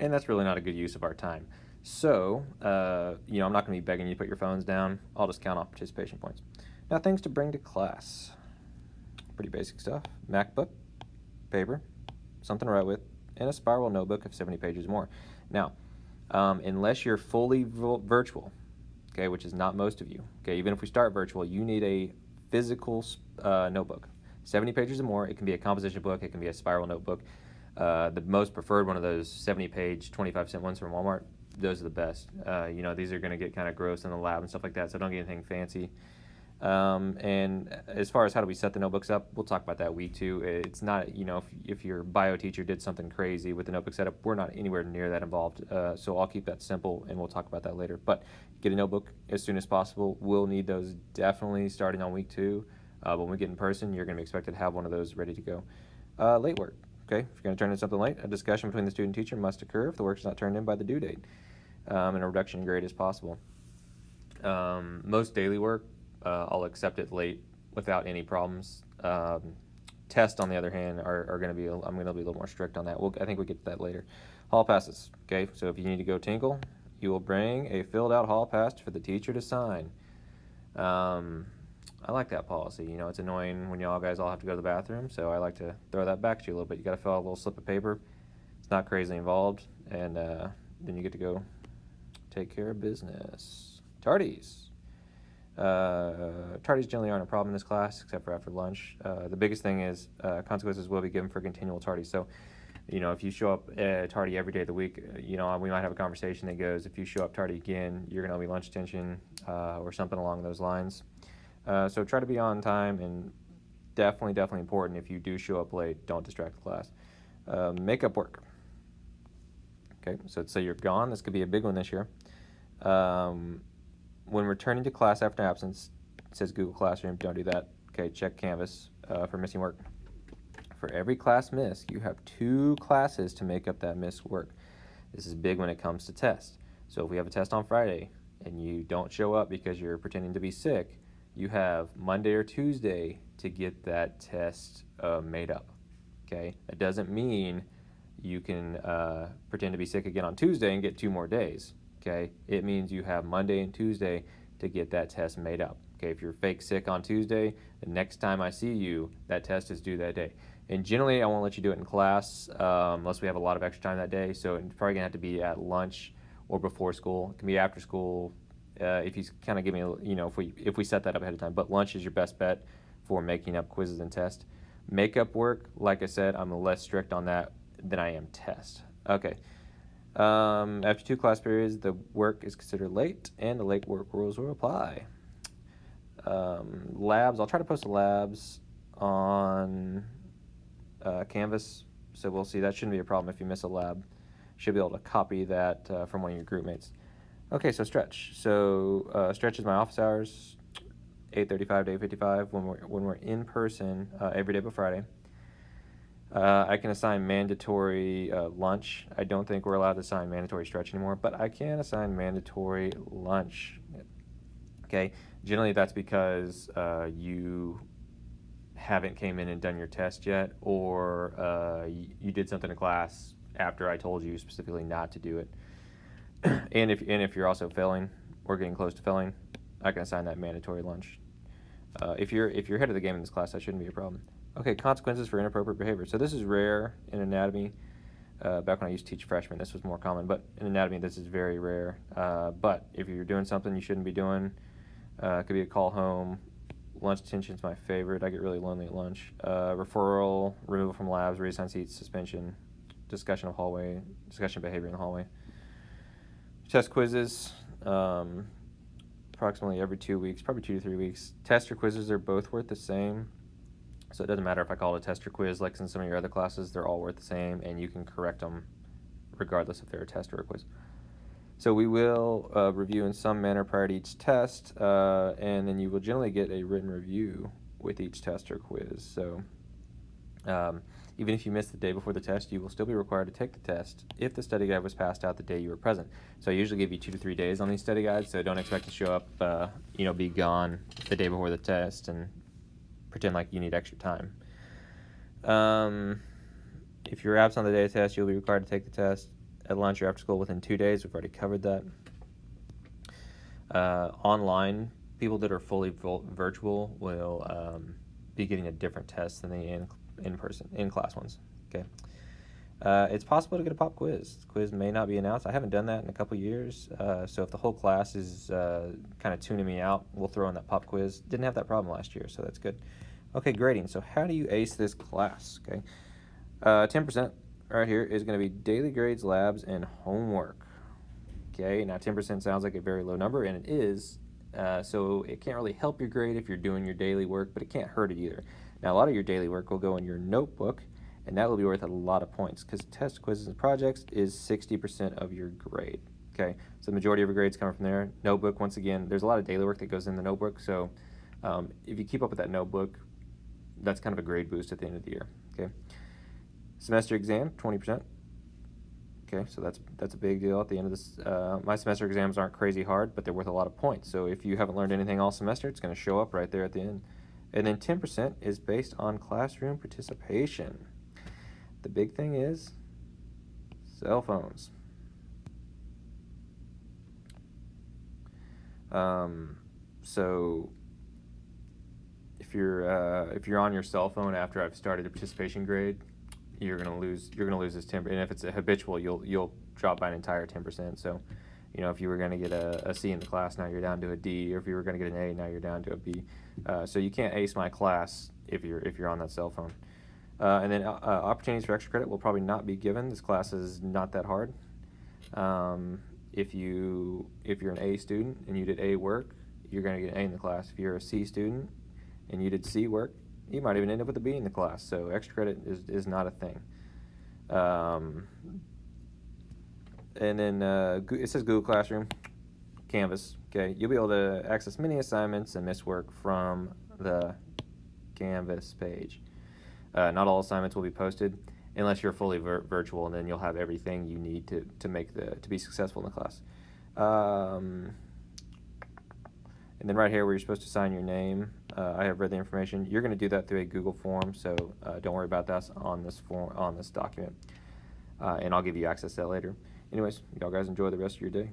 and that's really not a good use of our time. So, I'm not going to be begging you to put your phones down. I'll just count off participation points. Now, things to bring to class. Pretty basic stuff. MacBook, paper, something to write with, and a spiral notebook of 70 pages or more. Now, unless you're fully virtual, okay, which is not most of you, okay, even if we start virtual, you need a physical notebook. 70 pages or more. It can be a composition book. It can be a spiral notebook. The most preferred one of those 70-page, 25-cent ones from Walmart, those are the best. These are going to get kind of gross in the lab and stuff like that, so don't get anything fancy. And as far as how do we set the notebooks up, we'll talk about that week 2. It's not, if your bio teacher did something crazy with the notebook setup, we're not anywhere near that involved. So I'll keep that simple, and we'll talk about that later. But get a notebook as soon as possible. We'll need those definitely starting on week 2. When we get in person, you're going to be expected to have one of those ready to go. Late work. Okay, if you're going to turn in something late, a discussion between the student and teacher must occur if the work is not turned in by the due date, and a reduction in grade is possible. Most daily work, I'll accept it late without any problems. Tests, on the other hand, are going to be, I'm going to be a little more strict on that. I think we'll get to that later. Hall passes, okay? So if you need to go tinkle, you will bring a filled out hall pass for the teacher to sign. I like that policy. It's annoying when y'all guys all have to go to the bathroom, so I like to throw that back to you a little bit. You got to fill out a little slip of paper. It's not crazy involved, and then you get to go take care of business. Tardies. Tardies generally aren't a problem in this class, except for after lunch. The biggest thing is consequences will be given for continual tardies. So, if you show up tardy every day of the week, we might have a conversation that goes, if you show up tardy again, you're going to be lunch detention or something along those lines. So try to be on time, and definitely important, if you do show up late, don't distract the class. Makeup work. Okay, so let's say you're gone. This could be a big one this year. When returning to class after absence, it says Google Classroom, don't do that. Okay, check Canvas for missing work. For every class miss, you have 2 classes to make up that missed work. This is big when it comes to tests. So if we have a test on Friday and you don't show up because you're pretending to be sick, you have Monday or Tuesday to get that test made up, okay? That doesn't mean you can pretend to be sick again on Tuesday and get 2 more days, okay? It means you have Monday and Tuesday to get that test made up, okay? If you're fake sick on Tuesday, the next time I see you, that test is due that day. And generally, I won't let you do it in class unless we have a lot of extra time that day, so it's probably going to have to be at lunch or before school. It can be after school. If you kind of give me, if we set that up ahead of time. But lunch is your best bet for making up quizzes and tests. Makeup work, like I said, I'm less strict on that than I am test. Okay. After 2 class periods, the work is considered late, and the late work rules will apply. Labs, I'll try to post the labs on Canvas, so we'll see. That shouldn't be a problem if you miss a lab. Should be able to copy that from one of your group mates. Okay, so stretch. So stretch is my office hours, 8:35 to 8:55 when we're in person every day but Friday. I can assign mandatory lunch. I don't think we're allowed to assign mandatory stretch anymore, but I can assign mandatory lunch. Okay, generally that's because you haven't came in and done your test yet, or you did something in class after I told you specifically not to do it. And if you're also failing or getting close to failing, I can assign that mandatory lunch. If you're ahead of the game in this class, that shouldn't be a problem. Okay, consequences for inappropriate behavior. So this is rare in anatomy. Back when I used to teach freshmen, this was more common, but in anatomy, this is very rare. But if you're doing something you shouldn't be doing, it could be a call home. Lunch detention is my favorite. I get really lonely at lunch. Referral, removal from labs, reassigned seats, suspension, discussion of behavior in the hallway. Test quizzes, approximately every 2 weeks, probably 2 to 3 weeks. Test or quizzes are both worth the same. So it doesn't matter if I call it a test or quiz, like in some of your other classes, they're all worth the same, and you can correct them regardless if they're a test or a quiz. So we will review in some manner prior to each test, and then you will generally get a written review with each test or quiz. So even if you miss the day before the test, you will still be required to take the test if the study guide was passed out the day you were present. So I usually give you 2 to 3 days on these study guides, so don't expect to show up, be gone the day before the test and pretend like you need extra time. If you're absent on the day of the test, you'll be required to take the test. at lunch or after school within 2 days. We've already covered that. Online, people that are fully virtual will be getting a different test than the in-class ones. Okay. It's possible to get a pop quiz. The quiz may not be announced. I haven't done that in a couple years. So if the whole class is kind of tuning me out, we'll throw in that pop quiz. Didn't have that problem last year, so that's good. Okay, grading. So how do you ace this class? Okay, 10% right here is going to be daily grades, labs, and homework. Okay, now 10% sounds like a very low number, and it is. So it can't really help your grade if you're doing your daily work, but it can't hurt it either. Now, a lot of your daily work will go in your notebook, and that will be worth a lot of points because tests, quizzes, and projects is 60% of your grade. Okay, so the majority of your grades come from there. Notebook, once again, there's a lot of daily work that goes in the notebook, so if you keep up with that notebook, that's kind of a grade boost at the end of the year. Okay, semester exam, 20%. Okay, so that's a big deal at the end of this. My semester exams aren't crazy hard, but they're worth a lot of points. So if you haven't learned anything all semester, it's going to show up right there at the end. And then 10% is based on classroom participation. The big thing is cell phones. So if you're on your cell phone after I've started a participation grade, you're gonna lose this 10%. And if it's a habitual, you'll drop by an entire 10%. So, you know, if you were gonna get a C in the class, now you're down to a D. Or if you were gonna get an A, now you're down to a B. So you can't ace my class if you're on that cell phone. And then opportunities for extra credit will probably not be given. This class is not that hard. If you're an A student and you did A work, you're going to get an A in the class. If you're a C student and you did C work, you might even end up with a B in the class. So extra credit is not a thing. And then it says Google Classroom, Canvas. Okay, you'll be able to access many assignments and miss work from the Canvas page. Not all assignments will be posted unless you're fully virtual, and then you'll have everything you need to be successful in the class. And then right here where you're supposed to sign your name, I have read the information. You're going to do that through a Google form, so don't worry about that on this document. And I'll give you access to that later. Anyways, y'all guys enjoy the rest of your day.